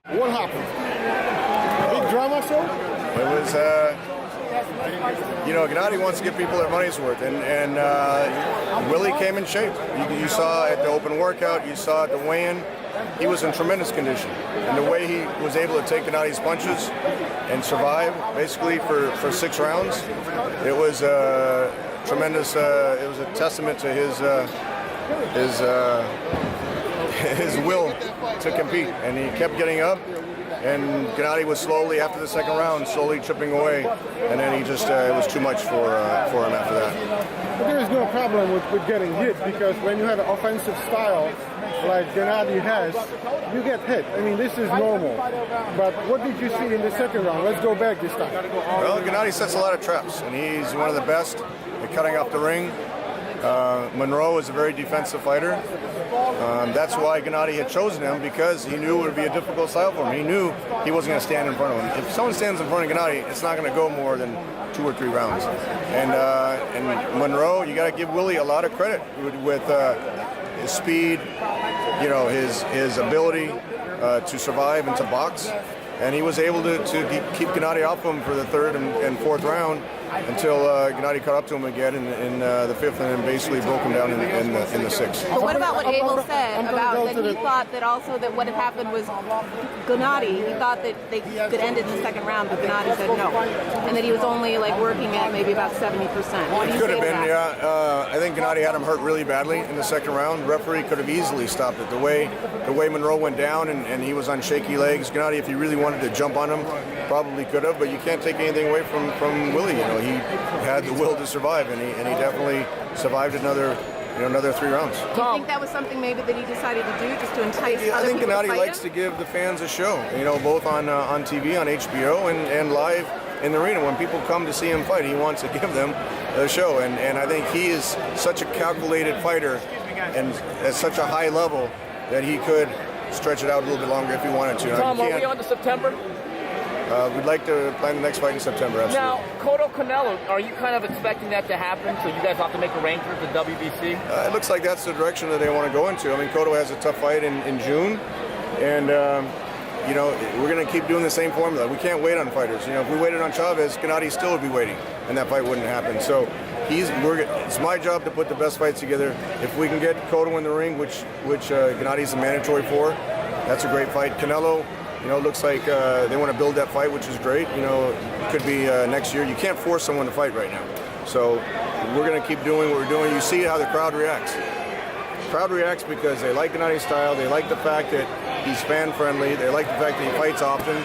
What happened? Big drama show? It was, Gennady wants to give people their money's worth, and Willie came in shape. You saw at the open workout, you saw at the weigh-in, he was in tremendous condition. And the way he was able to take Gennady's punches and survive, basically, for 6 rounds, it was tremendous. It was a testament to his will to compete, and he kept getting up. And Gennady was slowly, after the second round, slowly chipping away, and then he just, it was too much for him after that. But there is no problem with getting hit, because when you have an offensive style like Gennady has, you get hit. I mean, this is normal. But what did you see in the second round? Let's go back this time. Well, Gennady sets a lot of traps, and he's one of the best at cutting off the ring. Monroe is a very defensive fighter. That's why Gennady had chosen him, because he knew it would be a difficult style for him. He knew he wasn't going to stand in front of him. If someone stands in front of Gennady, it's not going to go more than 2 or 3 rounds. And Monroe, you got to give Willie a lot of credit with his speed, his ability to survive and to box. And he was able to keep Gennady off him for the 3rd and 4th round until Gennady caught up to him again in the 5th, and then basically broke him down in the 6th. But what about what Abel said about that he thought that also that what had happened was Gennady, he thought that they could end it in the 2nd round, but Gennady said no, and that he was only working at maybe about 70%. What do you Could say have to been, that? yeah. I think Gennady had him hurt really badly in the 2nd round. The referee could have easily stopped it. The way Monroe went down and he was on shaky legs, Gennady, if he really wanted to jump on him, probably could have, but you can't take anything away from Willie. He had the will to survive, and he definitely survived another 3 rounds. Do you think that was something maybe that he decided to do just to entice I other think people Gennady to fight likes him? to give the fans a show, both on TV, on HBO, and live in the arena. When people come to see him fight, he wants to give them a show, and I think he is such a calculated fighter and at such a high level that he could stretch it out a little bit longer if he wanted to. Tom, are we on to September? We'd like to plan the next fight in September, absolutely. Now, Cotto Canelo, are you kind of expecting that to happen, so you guys have to make arrangements with WBC? It looks like that's the direction that they want to go into. I mean, Cotto has a tough fight in June, and we're going to keep doing the same formula. We can't wait on fighters. If we waited on Chavez, Gennady still would be waiting, and that fight wouldn't happen. So it's my job to put the best fights together. If we can get Cotto in the ring, which Gennady's a mandatory for, that's a great fight. Canelo, looks like they want to build that fight, which is great. It could be next year. You can't force someone to fight right now. So we're going to keep doing what we're doing. You see how the crowd reacts. The crowd reacts because they like Gennady's style. They like the fact that he's fan-friendly. They like the fact that he fights often.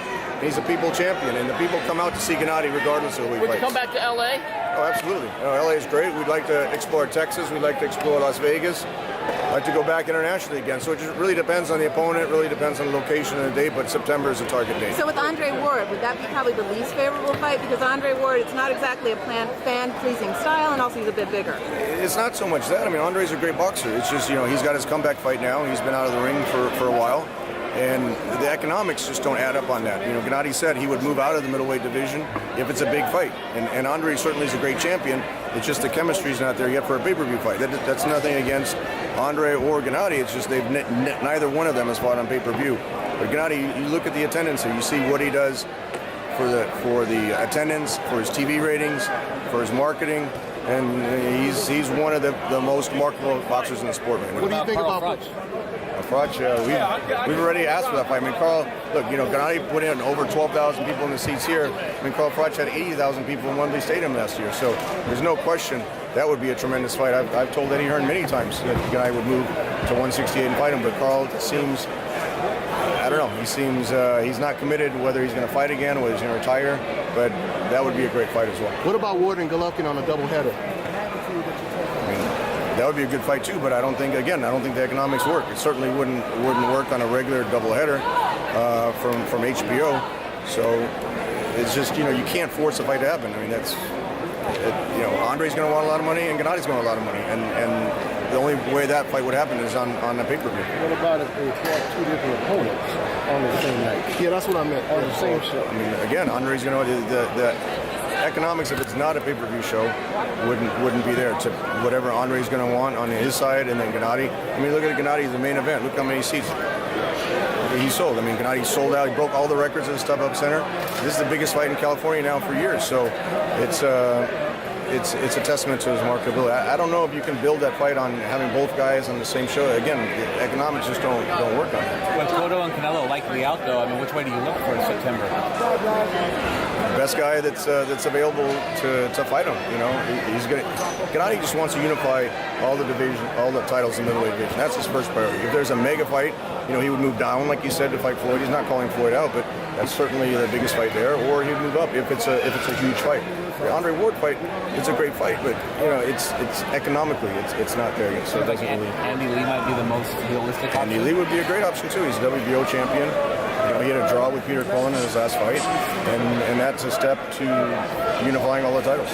He's a people champion, and the people come out to see Gennady regardless of who he fights. Would you come back to L.A.? Oh, absolutely. LA is great. We'd like to explore Texas. We'd like to explore Las Vegas. I'd like to go back internationally again. So it just really depends on the opponent, really depends on the location and the date, but September is the target date. So with Andre Ward, would that be probably the least favorable fight? Because Andre Ward, it's not exactly a fan-pleasing style, and also he's a bit bigger. It's not so much that. I mean, Andre's a great boxer. It's just, he's got his comeback fight now. He's been out of the ring for a while. And the economics just don't add up on that. Gennady said he would move out of the middleweight division if it's a big fight. And Andre certainly is a great champion. It's just the chemistry's not there yet for a pay-per-view fight. That's nothing against Andre or Gennady. It's just neither one of them has fought on pay-per-view. But Gennady, you look at the attendance here. You see what he does for the attendance, for his TV ratings, for his marketing. And he's one of the most marketable boxers in the sport right now. What do you think about Froch, we've already asked for that fight. I mean, Carl, look, Gennady put in over 12,000 people in the seats here. I mean, Carl Froch had 80,000 people in Wembley Stadium last year. So there's no question that would be a tremendous fight. I've told Eddie Hearn many times that Gennady would move to 168 and fight him, but Carl seems, I don't know, he seems he's not committed whether he's going to fight again or whether he's going to retire, but that would be a great fight as well. What about Ward and Golovkin on a doubleheader? That would be a good fight too, but I don't think the economics work. It certainly wouldn't work on a regular doubleheader from HBO. So it's just you can't force a fight to happen. I mean Andre's going to want a lot of money and Gennady's going to want a lot of money, and the only way that fight would happen is on a pay-per-view. What about if they fought 2 different opponents on the same night? Yeah, that's what I meant. On the same show. I mean, again, Andre's going to economics, if it's not a pay-per-view show, wouldn't be there to whatever Andre's going to want on his side, and then Gennady. I mean, look at Gennady, the main event. Look how many seats he sold. I mean, Gennady sold out. He broke all the records at the StubHub Center. This is the biggest fight in California now for years. So it's a testament to his marketability. I don't know if you can build that fight on having both guys on the same show. Again, the economics just don't work on it. With Cotto and Canelo likely out, though, I mean, which way do you look for September? The best guy that's available to fight him. You know, he's gonna. Gennady just wants to unify all the titles in the middleweight division. That's his first priority. If there's a mega fight, you know, he would move down, like you said, to fight Floyd. He's not calling Floyd out, but that's certainly the biggest fight there. Or he'd move up if it's a huge fight. The Andre Ward fight, it's a great fight, but you know, it's economically, it's not there yet. So like Andy Lee might be the most realistic option. Andy Lee would be a great option too. He's a WBO champion. You know, he had a draw with Peter Cullen in his last fight, and that's a step to unifying all the titles.